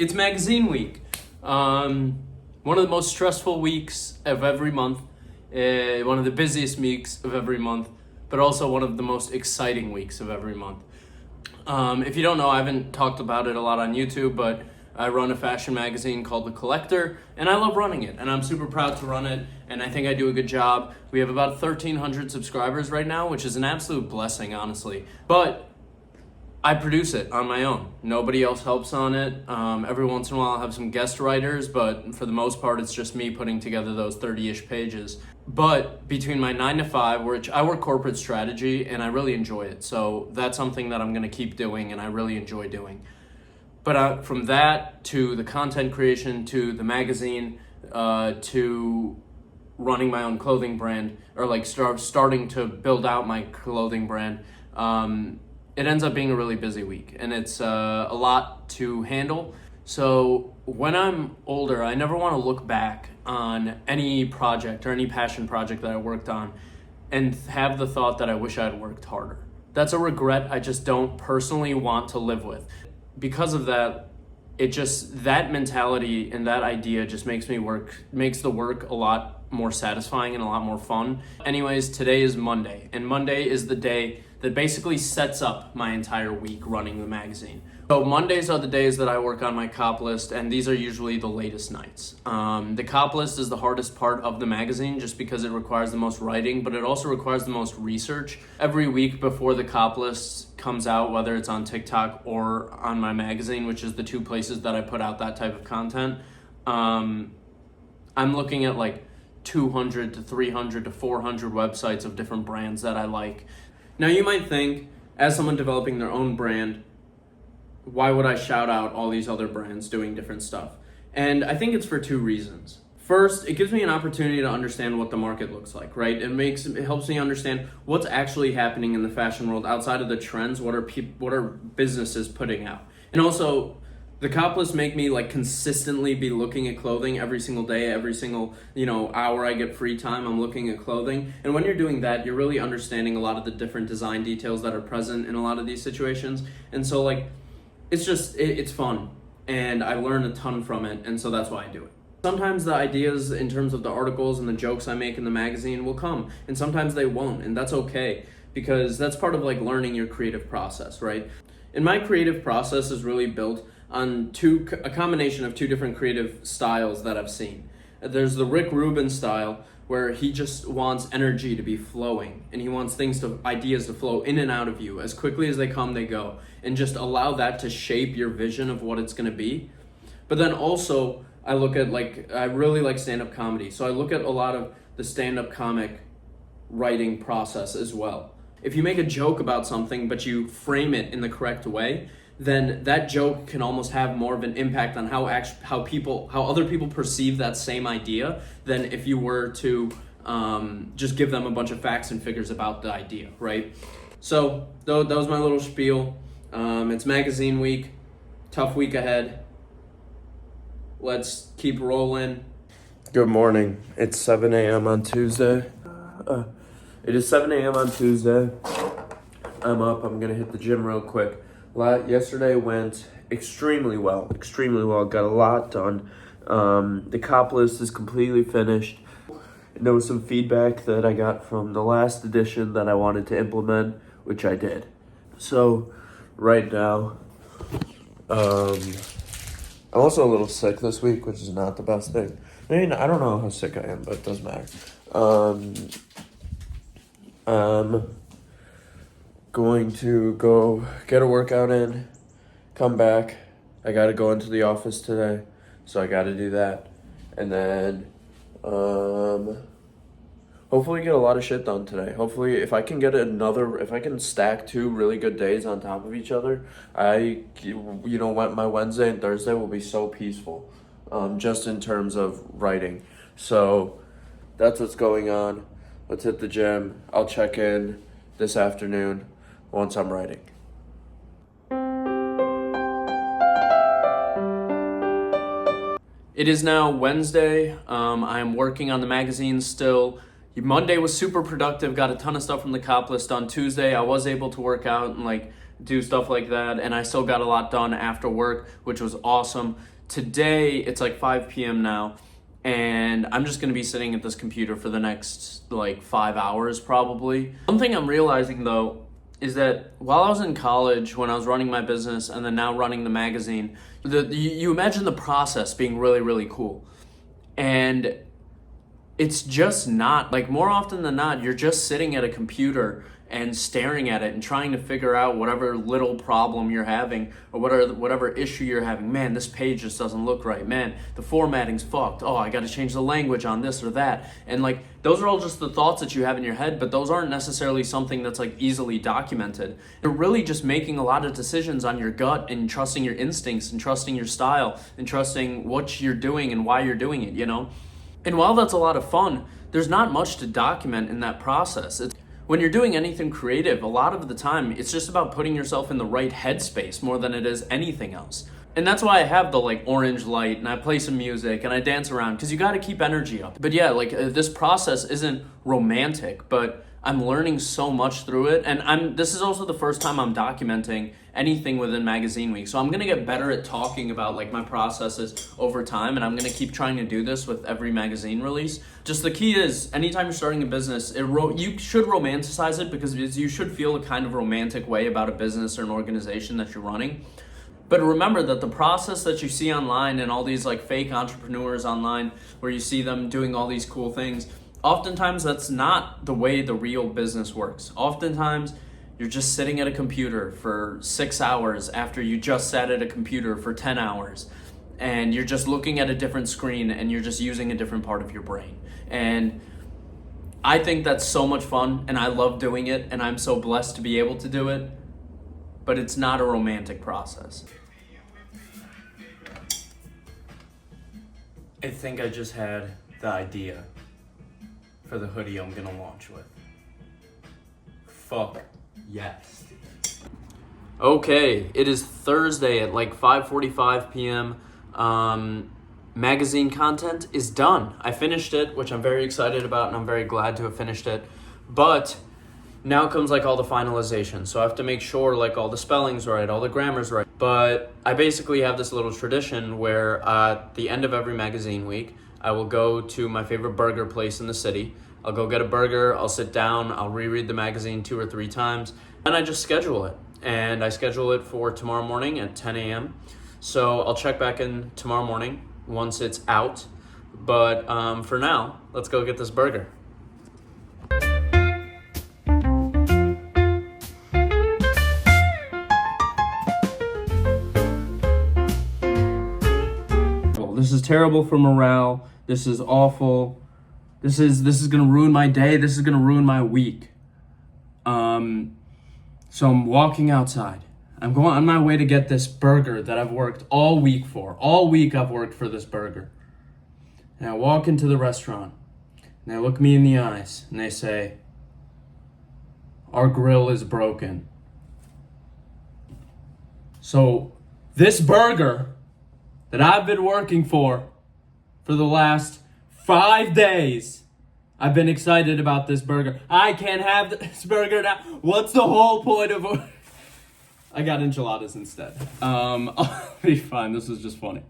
It's magazine week. One of the most stressful weeks of every month, one of the busiest weeks of every month, but also one of the most exciting weeks of every month. If you don't know, I haven't talked about it a lot on YouTube, but I run a fashion magazine called The Collector, and I love running it, and I'm super proud to run it, and I think I do a good job. We have about 1,300 subscribers right now, which is an absolute blessing, honestly. But I produce it on my own. Nobody else helps on it. Every once in a while I'll have some guest writers, but for the most part it's just me putting together those 30-ish pages. But between my 9 to 5, which I work corporate strategy and I really enjoy it, so that's something that I'm gonna keep doing and I really enjoy doing. But from that to the content creation to the magazine to running my own clothing brand, or like starting to build out my clothing brand, it ends up being a really busy week, and it's a lot to handle. So when I'm older, I never want to look back on any project or any passion project that I worked on and have the thought that I wish I had worked harder. That's a regret I just don't personally want to live with. Because of that, that mentality and that idea just makes the work a lot more satisfying and a lot more fun. Anyways, today is Monday, and Monday is the day that basically sets up my entire week running the magazine. So Mondays are the days that I work on my cop list, and these are usually the latest nights. The cop list is the hardest part of the magazine just because it requires the most writing, but it also requires the most research. Every week before the cop list comes out, whether it's on TikTok or on my magazine, which is the two places that I put out that type of content, I'm looking at like 200 to 300 to 400 websites of different brands that I like. Now you might think, as someone developing their own brand, why would I shout out all these other brands doing different stuff? And I think it's for two reasons. First, it gives me an opportunity to understand what the market looks like, right? It helps me understand what's actually happening in the fashion world outside of the trends. What are businesses putting out? And also, the cop lists make me like consistently be looking at clothing every single day, every single hour I get free time, I'm looking at clothing. And when you're doing that, you're really understanding a lot of the different design details that are present in a lot of these situations. And so it's fun, and I learn a ton from it, and so that's why I do it. Sometimes the ideas in terms of the articles and the jokes I make in the magazine will come, and sometimes they won't, and that's okay, because that's part of like learning your creative process, right? And my creative process is really built on a combination of two different creative styles that I've seen. There's the Rick Rubin style, where he just wants energy to be flowing, and he wants ideas to flow in and out of you. As quickly as they come, they go, and just allow that to shape your vision of what it's gonna be. But then also, I really like stand-up comedy, so I look at a lot of the stand-up comic writing process as well. If you make a joke about something, but you frame it in the correct way, then that joke can almost have more of an impact on how other people perceive that same idea than if you were to just give them a bunch of facts and figures about the idea, right? So that was my little spiel. It's magazine week, tough week ahead. Let's keep rolling. Good morning. It's 7 a.m. on Tuesday. It is 7 a.m. on Tuesday. I'm up. I'm going to hit the gym real quick. Yesterday went extremely well. Got a lot done. The cop list is completely finished. And there was some feedback that I got from the last edition that I wanted to implement, which I did. So right now, I'm also a little sick this week, which is not the best thing. I mean, I don't know how sick I am, but it doesn't matter. Going to go get a workout in, come back. I gotta go into the office today, so I gotta do that. And then hopefully get a lot of shit done today. Hopefully if I can stack 2 really good days on top of each other, my Wednesday and Thursday will be so peaceful, just in terms of writing. So that's what's going on. Let's hit the gym. I'll check in this afternoon once I'm writing. It is now Wednesday. I'm working on the magazine still. Monday was super productive, got a ton of stuff from the cop list. On Tuesday, I was able to work out and do stuff like that, and I still got a lot done after work, which was awesome. today it's like 5 p.m. now, and I'm just gonna be sitting at this computer for the next like 5 hours probably. One thing I'm realizing though is that while I was in college, when I was running my business and then now running the magazine, you imagine the process being really, really cool. And it's just not. Like, more often than not, you're just sitting at a computer and staring at it and trying to figure out whatever little problem you're having or whatever issue you're having. Man, this page just doesn't look right. Man, the formatting's fucked. Oh, I got to change the language on this or that. And like, those are all just the thoughts that you have in your head, but those aren't necessarily something that's like easily documented. You're really just making a lot of decisions on your gut and trusting your instincts and trusting your style and trusting what you're doing and why you're doing it, you know? And while that's a lot of fun, there's not much to document in that process. When you're doing anything creative, a lot of the time, it's just about putting yourself in the right headspace more than it is anything else. And that's why I have the like orange light and I play some music and I dance around, because you got to keep energy up. But yeah, like this process isn't romantic, but I'm learning so much through it. And this is also the first time I'm documenting anything within Magazine Week. So I'm going to get better at talking about like my processes over time, and I'm going to keep trying to do this with every magazine release. Just the key is, anytime you're starting a business, you should romanticize it, because you should feel a kind of romantic way about a business or an organization that you're running. But remember that the process that you see online and all these like fake entrepreneurs online, where you see them doing all these cool things, oftentimes that's not the way the real business works. Oftentimes you're just sitting at a computer for 6 hours after you just sat at a computer for 10 hours. And you're just looking at a different screen and you're just using a different part of your brain. And I think that's so much fun and I love doing it and I'm so blessed to be able to do it. But it's not a romantic process. I think I just had the idea for the hoodie I'm gonna launch with. Fuck yes. Okay, it is Thursday at like 5:45 p.m. Magazine content is done. I finished it, which I'm very excited about, and I'm very glad to have finished it. But now comes like all the finalization. So I have to make sure like all the spelling's right, all the grammar's right. But I basically have this little tradition where at the end of every magazine week, I will go to my favorite burger place in the city. I'll go get a burger, I'll sit down, I'll reread the magazine 2 or 3 times, and I just schedule it. And I schedule it for tomorrow morning at 10 a.m. So I'll check back in tomorrow morning once it's out. But for now, let's go get this burger. This is terrible for morale. This is awful. This is gonna ruin my day. This is gonna ruin my week. So I'm walking outside. I'm going on my way to get this burger that I've worked all week for. All week I've worked for this burger. And I walk into the restaurant and they look me in the eyes and they say, "Our grill is broken." So this burger that I've been working for the last 5 days, I've been excited about this burger. I can't have this burger now. What's the whole point of it? I got enchiladas instead. I'll be fine. This is just funny.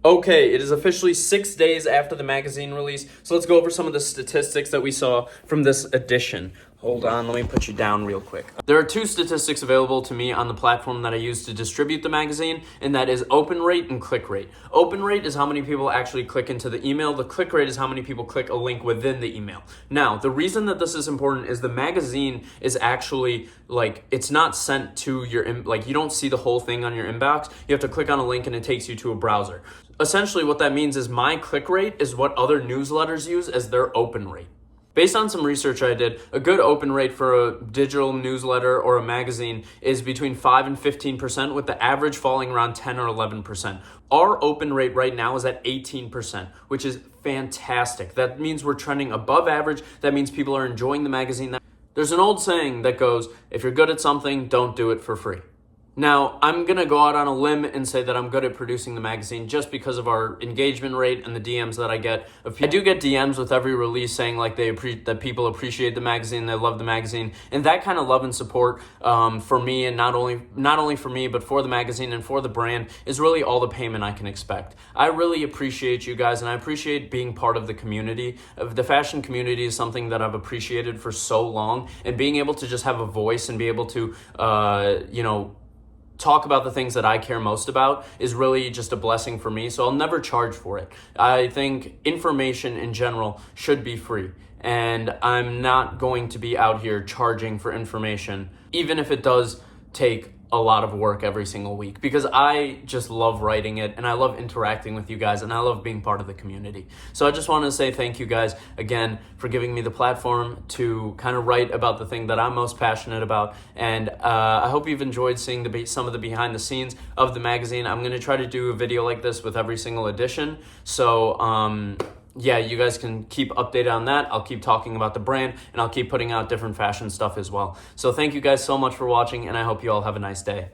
Okay, it is officially 6 days after the magazine release, so let's go over some of the statistics that we saw from this edition. Hold on, let me put you down real quick. There are 2 statistics available to me on the platform that I use to distribute the magazine, and that is open rate and click rate. Open rate is how many people actually click into the email. The click rate is how many people click a link within the email. Now, the reason that this is important is the magazine is actually, like, it's not sent to your, you don't see the whole thing on your inbox. You have to click on a link and it takes you to a browser. Essentially, what that means is my click rate is what other newsletters use as their open rate. Based on some research I did, a good open rate for a digital newsletter or a magazine is between 5 and 15%, with the average falling around 10 or 11%. Our open rate right now is at 18%, which is fantastic. That means we're trending above average. That means people are enjoying the magazine. There's an old saying that goes, if you're good at something, don't do it for free. Now, I'm going to go out on a limb and say that I'm good at producing the magazine just because of our engagement rate and the DMs that I get. I do get DMs with every release saying like that people appreciate the magazine, they love the magazine, and that kind of love and support for me, and not only for me, but for the magazine and for the brand is really all the payment I can expect. I really appreciate you guys, and I appreciate being part of the community. The fashion community is something that I've appreciated for so long, and being able to just have a voice and be able to, talk about the things that I care most about is really just a blessing for me. So I'll never charge for it. I think information in general should be free, and I'm not going to be out here charging for information, even if it does take a lot of work every single week, because I just love writing it and I love interacting with you guys and I love being part of the community. So I just want to say thank you guys again for giving me the platform to kind of write about the thing that I'm most passionate about. And I hope you've enjoyed seeing some of the behind the scenes of the magazine. I'm going to try to do a video like this with every single edition. So yeah, you guys can keep updated on that. I'll keep talking about the brand, and I'll keep putting out different fashion stuff as well. So thank you guys so much for watching, and I hope you all have a nice day.